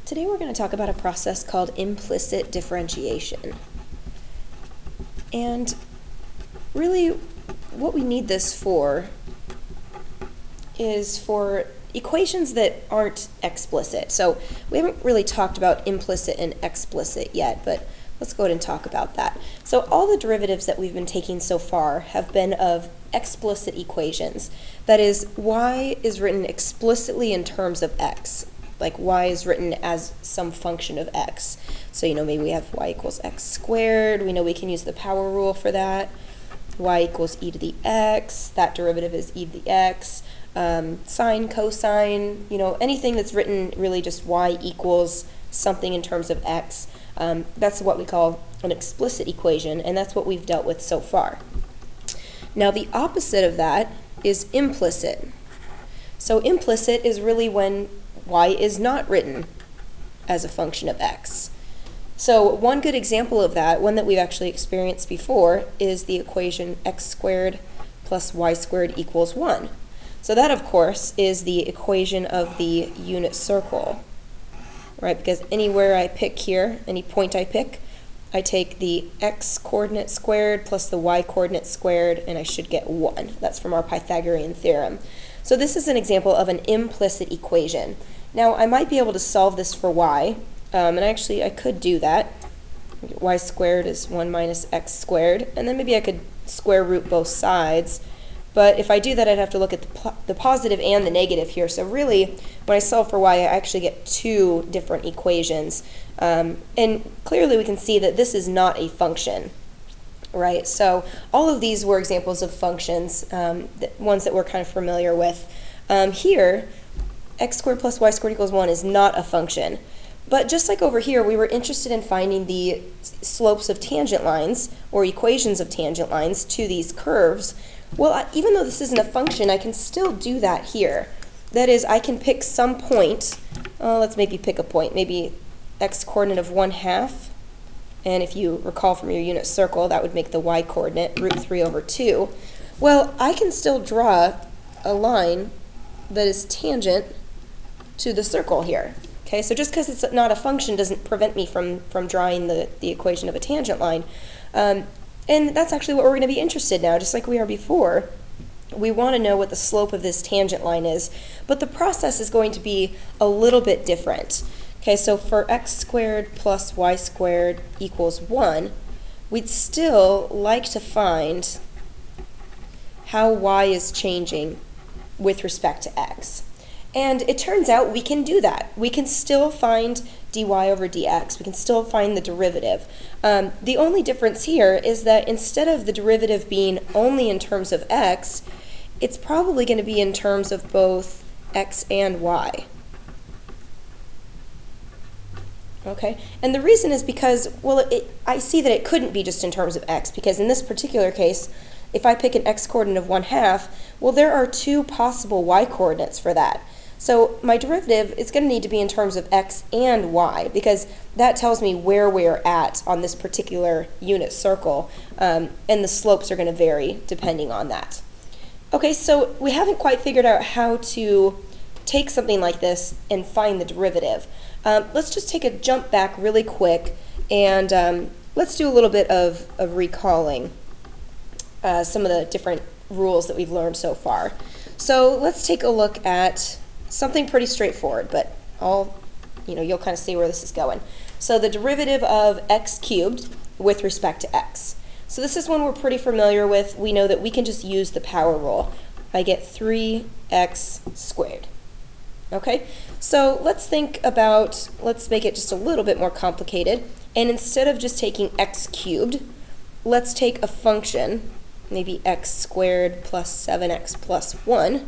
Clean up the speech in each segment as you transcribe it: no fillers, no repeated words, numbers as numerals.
Today we're going to talk about a process called implicit differentiation. And really what we need this for is for equations that aren't explicit. So we haven't really talked about implicit and explicit yet, but let's go ahead and talk about that. So all the derivatives that we've been taking so far have been of explicit equations. That is, y is written explicitly in terms of x. Like y is written as some function of x. So, maybe we have y equals x squared. We know we can use the power rule for that. Y equals e to the x. That derivative is e to the x. Sine, cosine, anything that's written really just y equals something in terms of x. That's what we call an explicit equation, and that's what we've dealt with so far. Now, the opposite of that is implicit. So implicit is really when y is not written as a function of x. So one good example of that, one that we've actually experienced before, is the equation x squared plus y squared equals 1. So that, of course, is the equation of the unit circle, right? Because anywhere I pick here, any point I pick, I take the x coordinate squared plus the y coordinate squared, and I should get 1. That's from our Pythagorean theorem. So this is an example of an implicit equation. Now, I might be able to solve this for y, and actually I could do that. Y squared is 1 minus x squared, and then maybe I could square root both sides. But if I do that, I'd have to look at the positive and the negative here. So really, when I solve for y, I actually get two different equations. And clearly we can see that this is not a function, right? So all of these were examples of functions, ones that we're kind of familiar with. Here, x squared plus y squared equals 1 is not a function. But just like over here, we were interested in finding the slopes of tangent lines, or equations of tangent lines, to these curves. Well, even though this isn't a function, I can still do that here. That is, I can pick some point. Let's maybe pick a point, maybe x coordinate of 1/2. And if you recall from your unit circle, that would make the y coordinate root 3 over 2. Well, I can still draw a line that is tangent to the circle here. Okay, so just because it's not a function doesn't prevent me from drawing the equation of a tangent line. And that's actually what we're going to be interested in now, just like we are before. We want to know what the slope of this tangent line is, but the process is going to be a little bit different. Okay, so for x squared plus y squared equals 1, we'd still like to find how y is changing with respect to x. And it turns out we can do that. We can still find dy over dx. We can still find the derivative. The only difference here is that instead of the derivative being only in terms of x, it's probably going to be in terms of both x and y. Okay, and the reason is because, well, I see that it couldn't be just in terms of x, because in this particular case, if I pick an x coordinate of 1/2, well, there are two possible y coordinates for that. So my derivative is going to need to be in terms of x and y, because that tells me where we're at on this particular unit circle, and the slopes are going to vary depending on that. Okay, so we haven't quite figured out how to take something like this and find the derivative. Let's just take a jump back really quick, and let's do a little bit of recalling some of the different rules that we've learned so far. So let's take a look at something pretty straightforward, but you'll kind of see where this is going. So the derivative of x cubed with respect to x. So this is one we're pretty familiar with. We know that we can just use the power rule. I get 3x squared. Okay, so let's make it just a little bit more complicated. And instead of just taking x cubed, let's take a function, maybe x squared plus 7x plus 1,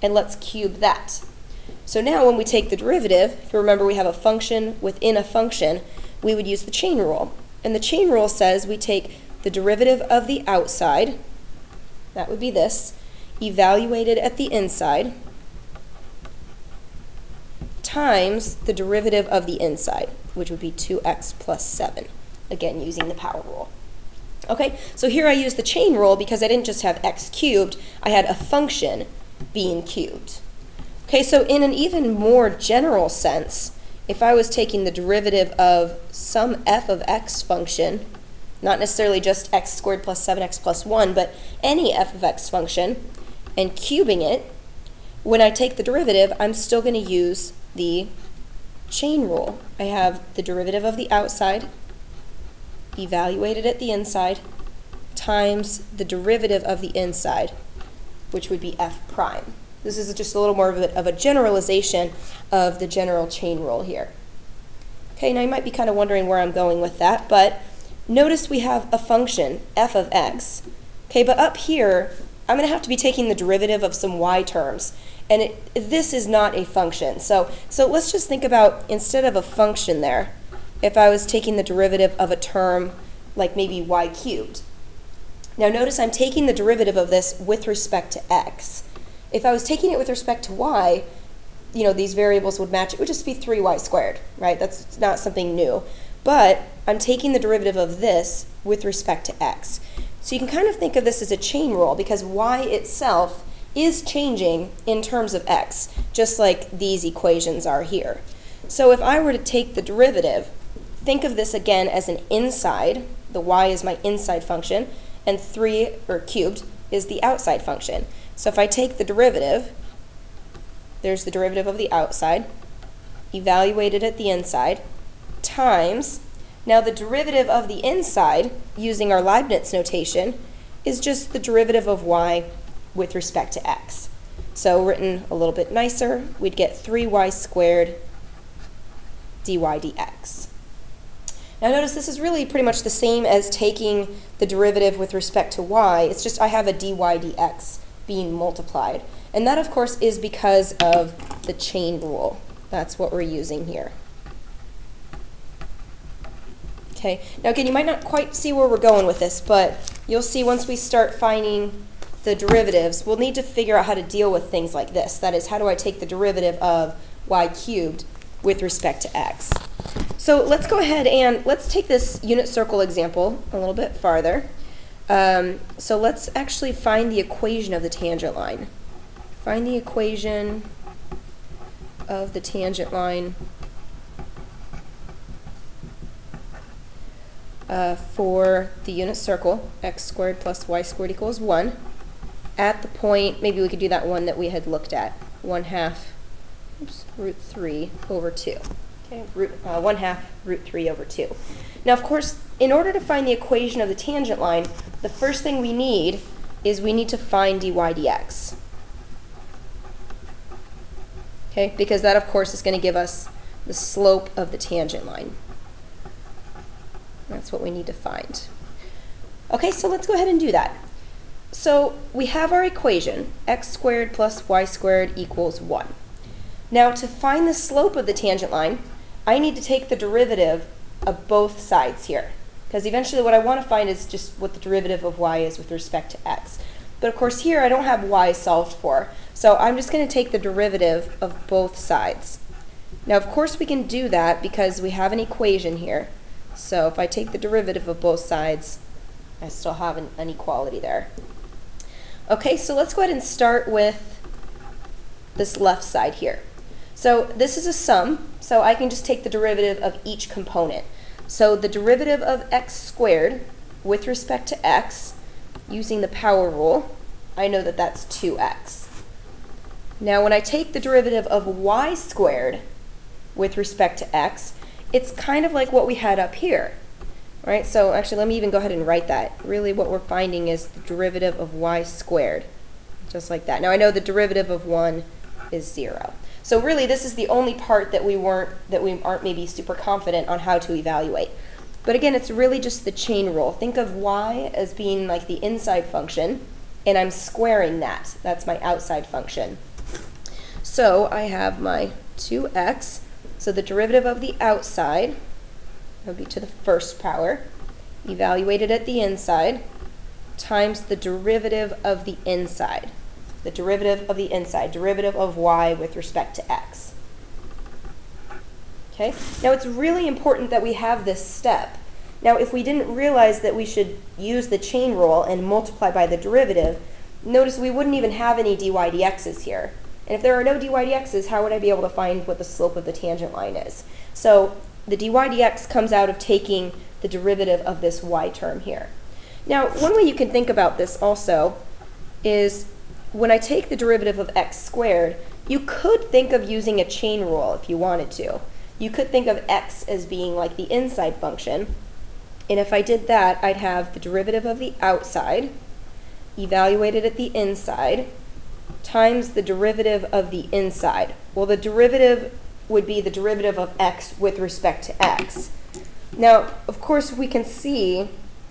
and let's cube that. So now when we take the derivative, if you remember we have a function within a function, we would use the chain rule. And the chain rule says we take the derivative of the outside, that would be this, evaluated at the inside, times the derivative of the inside, which would be 2x plus 7, again using the power rule. Okay, so here I use the chain rule because I didn't just have x cubed, I had a function being cubed. Okay, so in an even more general sense, if I was taking the derivative of some f of x function, not necessarily just x squared plus 7x plus 1, but any f of x function, and cubing it, when I take the derivative, I'm still going to use the chain rule. I have the derivative of the outside evaluated at the inside times the derivative of the inside, which would be f prime. This is just a little more of a generalization of the general chain rule here. Okay, now you might be kind of wondering where I'm going with that, but notice we have a function, f of x. Okay, but up here, I'm going to have to be taking the derivative of some y terms, and this is not a function. So let's just think about, instead of a function there, if I was taking the derivative of a term like maybe y cubed. Now notice I'm taking the derivative of this with respect to x. If I was taking it with respect to y, you know, these variables would match. It would just be 3y squared, right? That's not something new. But I'm taking the derivative of this with respect to x. So you can kind of think of this as a chain rule, because y itself is changing in terms of x, just like these equations are here. So if I were to take the derivative, think of this again as an inside. The y is my inside function, and 3, or cubed, is the outside function. So if I take the derivative, there's the derivative of the outside, evaluated at the inside, times, now the derivative of the inside, using our Leibniz notation, is just the derivative of y with respect to x. So written a little bit nicer, we'd get 3y squared dy dx. Now notice this is really pretty much the same as taking the derivative with respect to y. It's just I have a dy dx being multiplied. And that, of course, is because of the chain rule. That's what we're using here. Okay, now again, you might not quite see where we're going with this, but you'll see once we start finding the derivatives, we'll need to figure out how to deal with things like this. That is, how do I take the derivative of y cubed with respect to x? So let's go ahead and let's take this unit circle example a little bit farther. So let's actually find the equation of the tangent line. Find the equation of the tangent line for the unit circle, x squared plus y squared equals 1, at the point, maybe we could do that one that we had looked at, 1/2 root 3 over 2. Okay, 1/2 root 3 over 2. Now, of course, in order to find the equation of the tangent line, the first thing we need is we need to find dy dx. Okay, because that, of course, is going to give us the slope of the tangent line. That's what we need to find. Okay, so let's go ahead and do that. So we have our equation, x squared plus y squared equals 1. Now, to find the slope of the tangent line, I need to take the derivative of both sides here, because eventually what I want to find is just what the derivative of y is with respect to x. But of course here I don't have y solved for, so I'm just going to take the derivative of both sides. Now, of course we can do that because we have an equation here. So if I take the derivative of both sides, I still have an equality there. Okay, so let's go ahead and start with this left side here. So this is a sum, so I can just take the derivative of each component. So the derivative of x squared with respect to x, using the power rule, I know that that's 2x. Now when I take the derivative of y squared with respect to x, it's kind of like what we had up here. Right? So actually, let me even go ahead and write that. Really what we're finding is the derivative of y squared, just like that. Now I know the derivative of 1 is 0. So really this is the only part that we aren't maybe super confident on how to evaluate. But again, it's really just the chain rule. Think of y as being like the inside function, and I'm squaring that. That's my outside function. So I have my 2x, so the derivative of the outside would be to the first power, evaluated at the inside, times the derivative of the inside. The derivative of the inside, derivative of y with respect to x. Okay? Now it's really important that we have this step. Now if we didn't realize that we should use the chain rule and multiply by the derivative, notice we wouldn't even have any dy dx's here. And if there are no dy dx's, how would I be able to find what the slope of the tangent line is? So the dy dx comes out of taking the derivative of this y term here. Now, one way you can think about this also is when I take the derivative of x squared, you could think of using a chain rule if you wanted to. You could think of x as being like the inside function. And if I did that, I'd have the derivative of the outside evaluated at the inside times the derivative of the inside. Well, the derivative would be the derivative of x with respect to x. Now, of course, we can see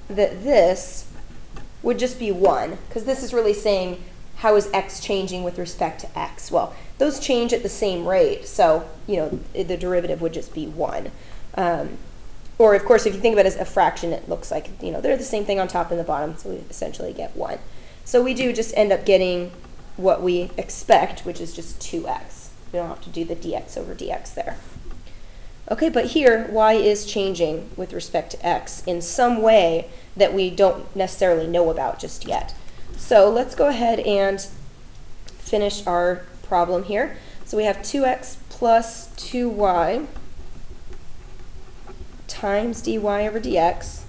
that this would just be 1, because this is really saying how is x changing with respect to x. Well, those change at the same rate, so the derivative would just be 1. Or, of course, if you think about it as a fraction, it looks like they're the same thing on top and the bottom, so we essentially get 1. So we do just end up getting what we expect, which is just 2x. We don't have to do the dx over dx there. Okay, but here, y is changing with respect to x in some way that we don't necessarily know about just yet. So let's go ahead and finish our problem here. So we have 2x plus 2y times dy over dx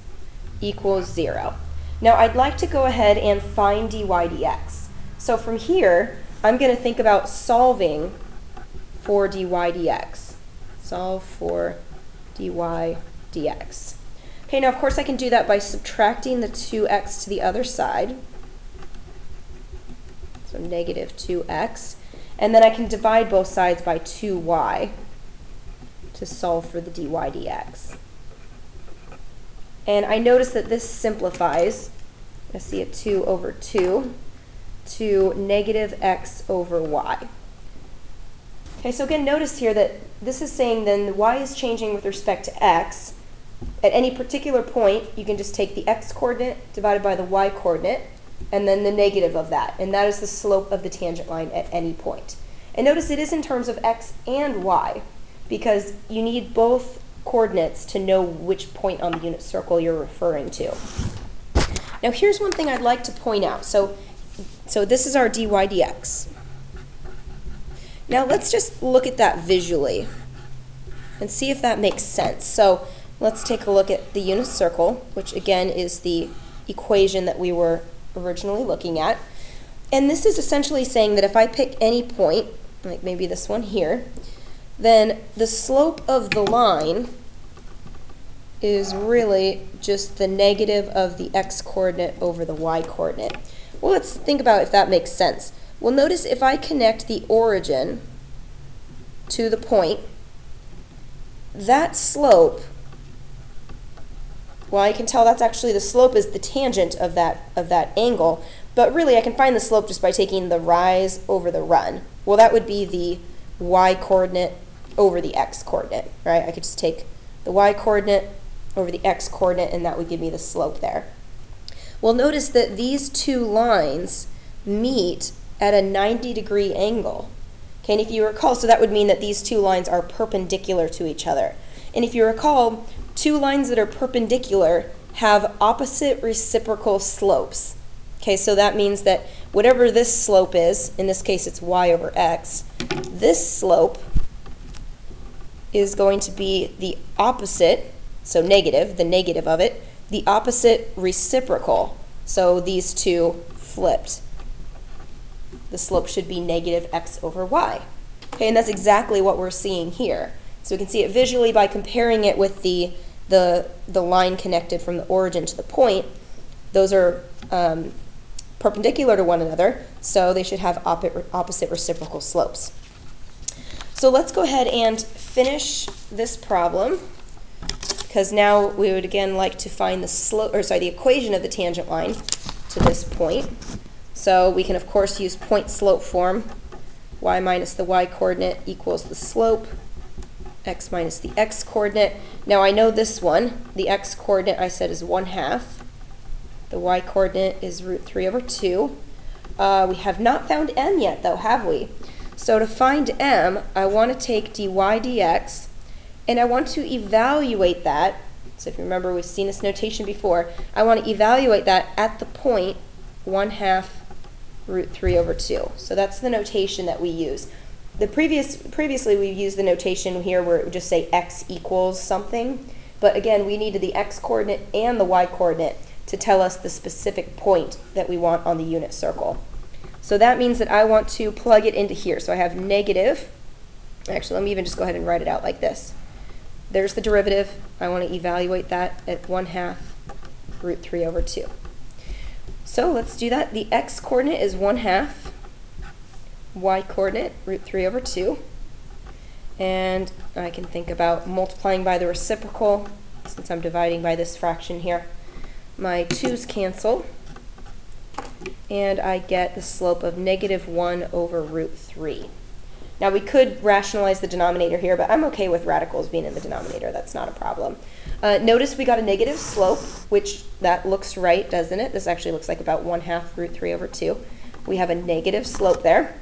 equals 0. Now I'd like to go ahead and find dy dx. So from here, I'm going to think about solving for dy dx. Solve for dy dx. Okay, now of course I can do that by subtracting the 2x to the other side. So negative 2x. And then I can divide both sides by 2y to solve for the dy dx. And I notice that this simplifies, I see it 2 over 2, to negative x over y. Okay, so again, notice here that this is saying then y is changing with respect to x. At any particular point, you can just take the x-coordinate divided by the y-coordinate, and then the negative of that. And that is the slope of the tangent line at any point. And notice it is in terms of x and y, because you need both coordinates to know which point on the unit circle you're referring to. Now here's one thing I'd like to point out. So this is our dy dx. Now let's just look at that visually and see if that makes sense. So let's take a look at the unit circle, which again is the equation that we were originally looking at. And this is essentially saying that if I pick any point, like maybe this one here, then the slope of the line is really just the negative of the x-coordinate over the y-coordinate. Well, let's think about if that makes sense. Well, notice if I connect the origin to the point, that slope, well, I can tell that's actually the slope is the tangent of that angle, but really I can find the slope just by taking the rise over the run. Well, that would be the y-coordinate over the x-coordinate, right? I could just take the y-coordinate over the x-coordinate, and that would give me the slope there. Well, notice that these two lines meet at a 90-degree angle. Okay, and if you recall, so that would mean that these two lines are perpendicular to each other. And if you recall, two lines that are perpendicular have opposite reciprocal slopes. Okay, so that means that whatever this slope is, in this case it's y over x, this slope is going to be the opposite, so negative, the negative of it, the opposite reciprocal. So these two flipped. The slope should be negative x over y. Okay, and that's exactly what we're seeing here. So we can see it visually by comparing it with the line connected from the origin to the point. Those are perpendicular to one another, so they should have opposite reciprocal slopes. So let's go ahead and finish this problem, because now we would again like to find the equation of the tangent line to this point. So we can of course use point slope form. Y minus the y-coordinate equals the slope, x minus the x-coordinate. Now I know this one, the x-coordinate I said is 1/2. The y-coordinate is root 3 over 2. We have not found m yet though, have we? So to find m, I want to take dy dx, and I want to evaluate that. So if you remember, we've seen this notation before. I want to evaluate that at the point 1/2 root 3 over 2. So that's the notation that we use. Previously we used the notation here where it would just say x equals something, but again we needed the x coordinate and the y coordinate to tell us the specific point that we want on the unit circle. So that means that I want to plug it into here. So I have negative, actually let me even just go ahead and write it out like this. There's the derivative. I want to evaluate that at 1/2 root 3 over 2. So let's do that. The x coordinate is 1/2, y coordinate root 3 over 2, and I can think about multiplying by the reciprocal since I'm dividing by this fraction here. My 2's cancel, and I get the slope of -1 over root 3. Now we could rationalize the denominator here, but I'm okay with radicals being in the denominator. That's not a problem. Notice we got a negative slope, which that looks right, doesn't it? This actually looks like about 1/2 root 3 over 2. We have a negative slope there,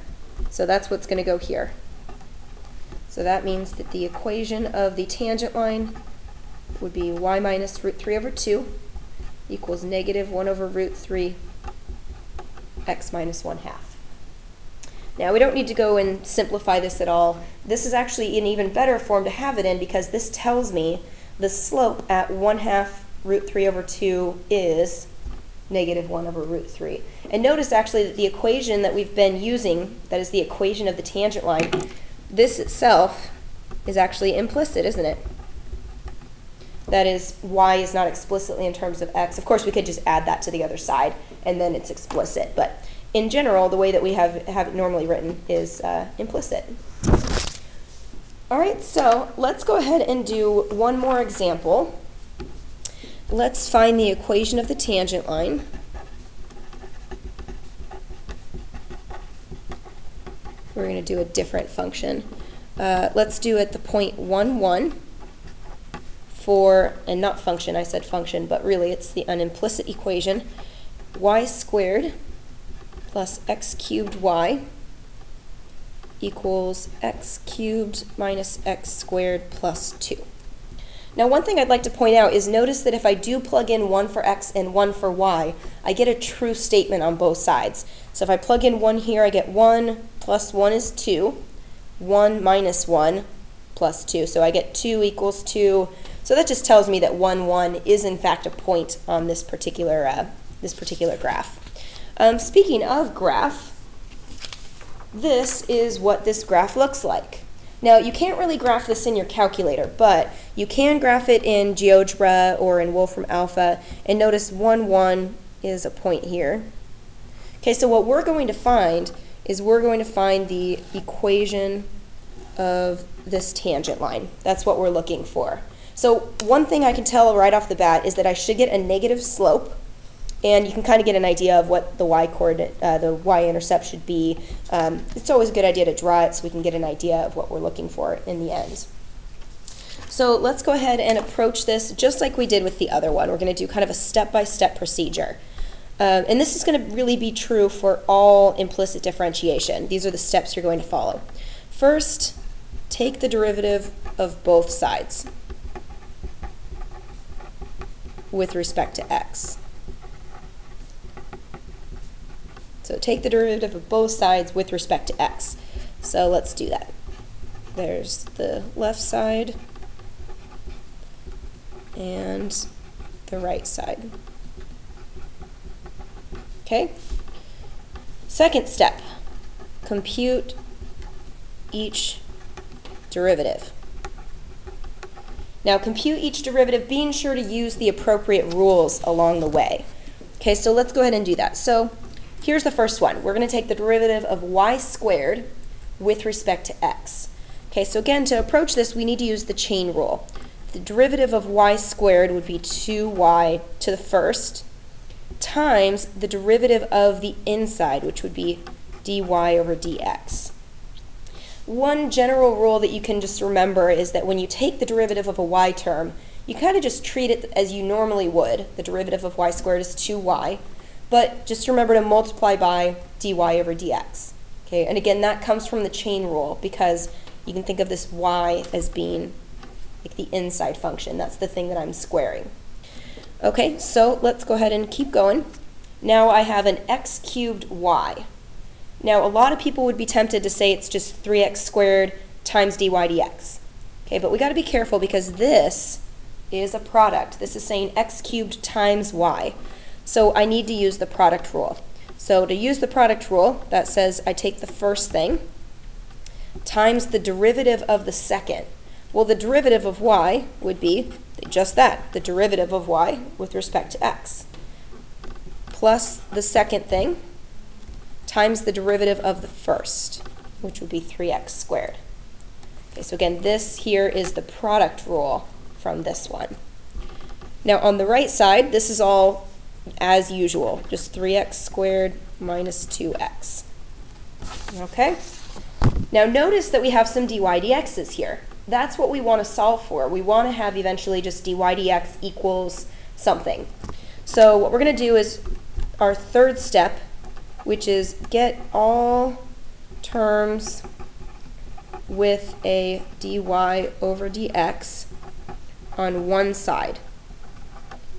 so that's what's going to go here. So that means that the equation of the tangent line would be y minus root 3 over 2 equals -1 over root 3 x minus 1/2. Now we don't need to go and simplify this at all. This is actually an even better form to have it in because this tells me the slope at 1/2 root 3 over 2 is -1 over root 3. And notice actually that the equation that we've been using, that is the equation of the tangent line, this itself is actually implicit, isn't it? That is, y is not explicitly in terms of x. Of course, we could just add that to the other side, and then it's explicit. But in general, the way that we have it normally written is implicit. All right, so let's go ahead and do one more example. Let's find the equation of the tangent line. We're going to do a different function. Let's do at the point 1, 1 for, and not function, I said function, but really it's an implicit equation, y squared plus x cubed y equals x cubed minus x squared plus 2. Now one thing I'd like to point out is notice that if I do plug in 1 for x and 1 for y, I get a true statement on both sides. So if I plug in 1 here, I get 1 plus 1 is 2, 1 minus 1 plus 2. So I get 2 equals 2. So that just tells me that 1, 1 is in fact a point on this particular graph. Speaking of graph, this is what this graph looks like. Now, you can't really graph this in your calculator, but you can graph it in GeoGebra or in Wolfram Alpha, and notice 1, 1 is a point here. Okay, so what we're going to find is we're going to find the equation of this tangent line. That's what we're looking for. So one thing I can tell right off the bat is that I should get a negative slope, and you can kind of get an idea of what the y-coordinate, the y-intercept should be. It's always a good idea to draw it so we can get an idea of what we're looking for in the end. So let's go ahead and approach this just like we did with the other one. We're going to do kind of a step-by-step procedure. And this is going to really be true for all implicit differentiation. These are the steps you're going to follow. First, take the derivative of both sides with respect to x. So take the derivative of both sides with respect to x. So let's do that. There's the left side and the right side. Okay? Second step, compute each derivative. Now compute each derivative, being sure to use the appropriate rules along the way. Okay, so let's go ahead and do that. So here's the first one. We're going to take the derivative of y squared with respect to x. Okay, so again, to approach this, we need to use the chain rule. The derivative of y squared would be 2y to the first times the derivative of the inside, which would be dy over dx. One general rule that you can just remember is that when you take the derivative of a y term, you kind of just treat it as you normally would. The derivative of y squared is 2y. But just remember to multiply by dy over dx. Okay, and again, that comes from the chain rule because you can think of this y as being like the inside function. That's the thing that I'm squaring. Okay, so let's go ahead and keep going. Now I have an x cubed y. Now, a lot of people would be tempted to say it's just 3x squared times dy dx. Okay, but we got to be careful because this is a product. This is saying x cubed times y. So I need to use the product rule. So to use the product rule, that says I take the first thing times the derivative of the second. Well, the derivative of y would be just that, the derivative of y with respect to x, plus the second thing times the derivative of the first, which would be 3x squared. Okay, so again, this here is the product rule from this one. Now on the right side, this is all as usual, just 3x squared minus 2x. Okay? Now notice that we have some dy dx's here. That's what we want to solve for. We want to have eventually just dy dx equals something. So what we're going to do is our third step, which is get all terms with a dy over dx on one side.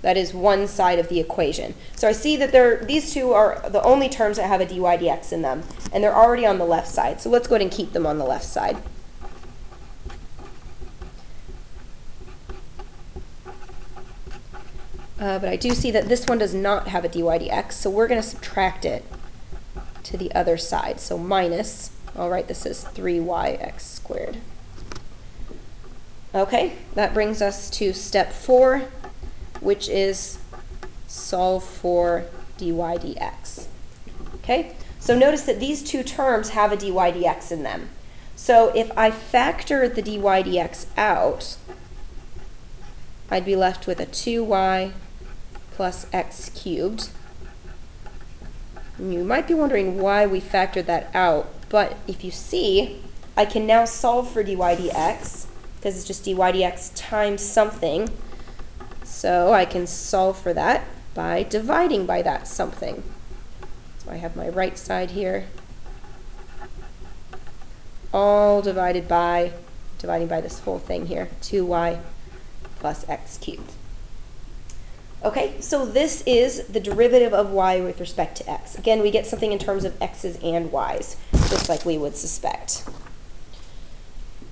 That is one side of the equation. So I see that these two are the only terms that have a dy dx in them, and they're already on the left side. So let's go ahead and keep them on the left side. But I do see that this one does not have a dy dx, so we're going to subtract it to the other side. So minus, I'll write this as 3yx squared. Okay, that brings us to step 4, which is solve for dy dx. Okay, so notice that these two terms have a dy dx in them. So if I factor the dy dx out, I'd be left with a 2y plus x cubed. And you might be wondering why we factored that out, but if you see, I can now solve for dy dx, because it's just dy dx times something. So I can solve for that by dividing by that something. So I have my right side here, all dividing by this whole thing here, 2y plus x cubed. Okay, so this is the derivative of y with respect to x. Again, we get something in terms of x's and y's, just like we would suspect.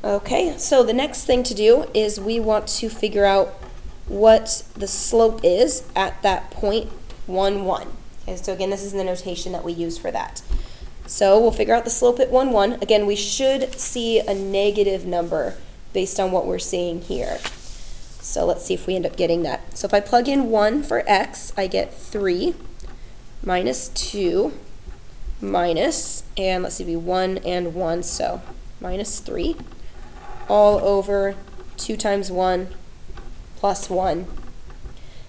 Okay, so the next thing to do is we want to figure out what the slope is at that point 1, 1. Okay, so again, this is the notation that we use for that. So we'll figure out the slope at 1, 1. Again, we should see a negative number based on what we're seeing here. So let's see if we end up getting that. So if I plug in 1 for x, I get 3 minus 2 minus, and let's see, it'd be 1 and 1, so minus 3, all over 2 times 1 plus 1.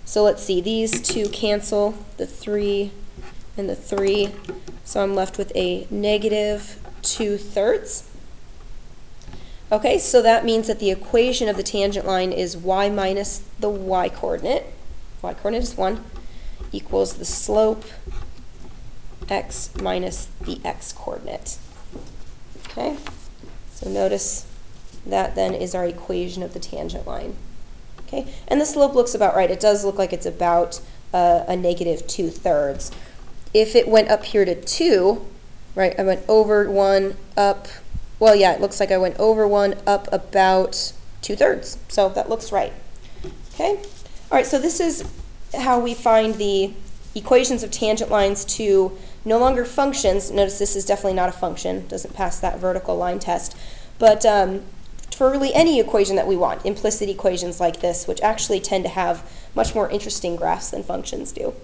So let's see, these two cancel, the 3 and the 3, so I'm left with a negative 2/3. Okay, so that means that the equation of the tangent line is y minus the y-coordinate is 1, equals the slope x minus the x-coordinate. Okay, so notice that then is our equation of the tangent line. Okay, and the slope looks about right. It does look like it's about a negative 2/3. If it went up here to 2, right, I went over 1, up, well, yeah, it looks like I went over 1, up about 2/3. So that looks right. Okay, all right, so this is how we find the equations of tangent lines to no longer functions. Notice this is definitely not a function, doesn't pass that vertical line test, but for really any equation that we want, implicit equations like this, which actually tend to have much more interesting graphs than functions do.